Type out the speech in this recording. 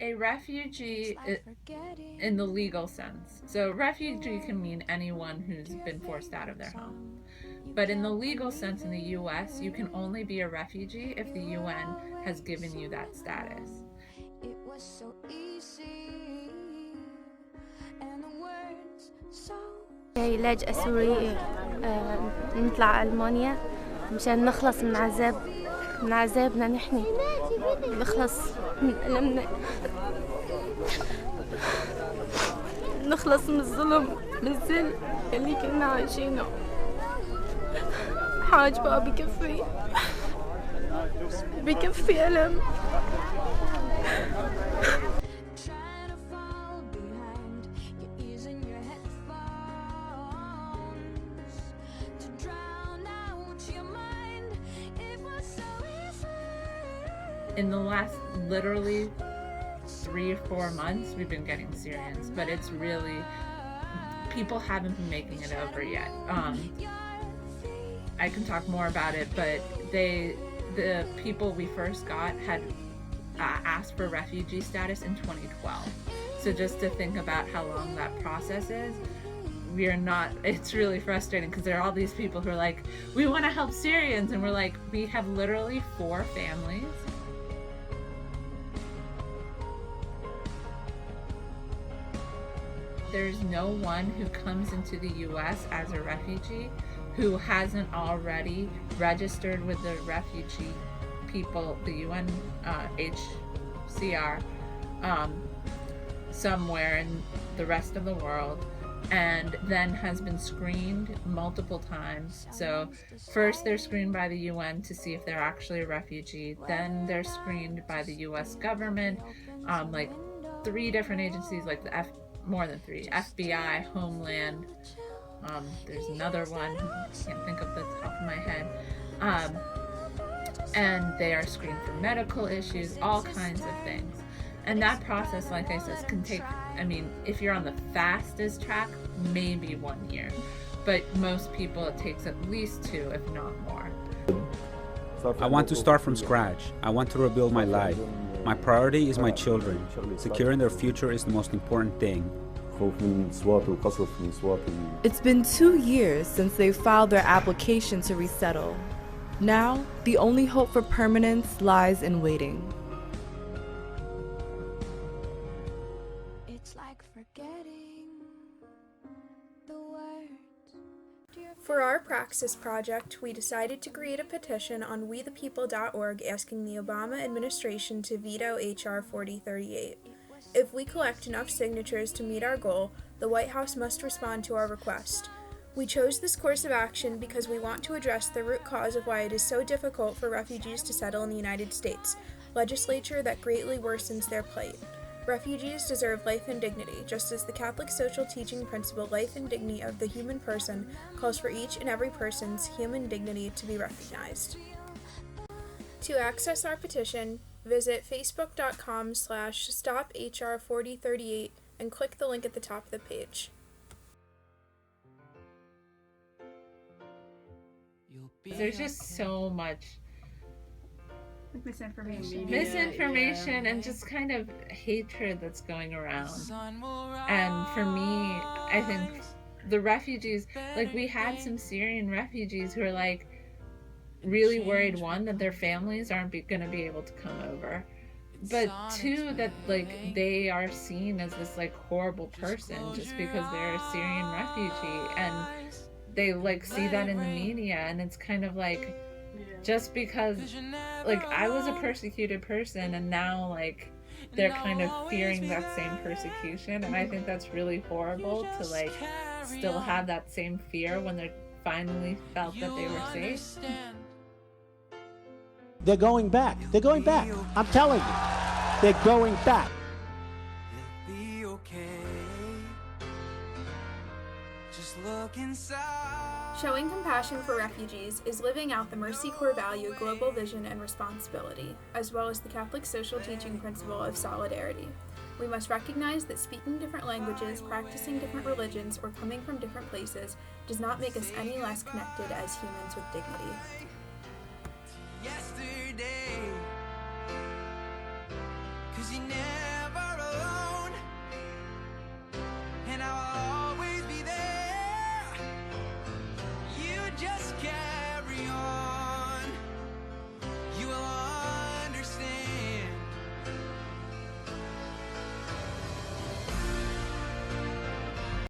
A refugee in the legal sense. So refugee can mean anyone who's been forced out of their home. But in the legal sense in the US, you can only be a refugee if the UN has given you that status. It was so easy and the words so هي لاجئة سورية نطلع على ألمانيا مشان نخلص من عذابنا نحن نخلص من ألمنا نخلص من الظلم من الذل اللي كنا عايشينه حاج بقى بكفي ألم trying to fall behind your ears and your headphones to drown out your mind. It was so easy. In the last literally 3 or 4 months, we've been getting Syrians, but it's really, people haven't been making it over yet. I can talk more about it, but the people we first got had asked for refugee status in 2012. So just to think about how long that process is, it's really frustrating because there are all these people who are like, we want to help Syrians, and we're like, we have literally 4 families. There's no one who comes into the US as a refugee who hasn't already registered with the refugee people, the UNHCR, somewhere in the rest of the world, and then has been screened multiple times. So first they're screened by the UN to see if they're actually a refugee, then they're screened by the US government, like 3 different agencies, like more than 3, FBI, Homeland, there's another one, I can't think of the top of my head, and they are screened for medical issues, all kinds of things. And that process, like I said, can take, if you're on the fastest track, maybe 1 year. But most people, it takes at least 2, if not more. I want to start from scratch. I want to rebuild my life. My priority is my children. Securing their future is the most important thing. It's been 2 years since they filed their application to resettle. Now, the only hope for permanence lies in waiting. It's like forgetting the words. For our Praxis project, we decided to create a petition on wethepeople.org asking the Obama administration to veto H.R. 4038. If we collect enough signatures to meet our goal, the White House must respond to our request. We chose this course of action because we want to address the root cause of why it is so difficult for refugees to settle in the United States, legislature that greatly worsens their plight. Refugees deserve life and dignity, just as the Catholic social teaching principle Life and Dignity of the Human Person calls for each and every person's human dignity to be recognized. To access our petition, visit facebook.com/stophr4038 and click the link at the top of the page. There's just so much misinformation and just kind of hatred that's going around. And for me, I think the refugees, like we had some Syrian refugees who are like really worried, one, that their families aren't going to be able to come over, but 2, that like they are seen as this like horrible person just because they're a Syrian refugee, and they like see that in the media, and it's kind of like, just because like I was a persecuted person and now like they're kind of fearing that same persecution, and I think that's really horrible to like still have that same fear when they finally felt that they were safe. They're going back. I'm telling you, they're going back. Showing compassion for refugees is living out the Mercy Corps value, global vision, and responsibility, as well as the Catholic social teaching principle of solidarity. We must recognize that speaking different languages, practicing different religions, or coming from different places does not make us any less connected as humans with dignity. Yesterday, 'cause you never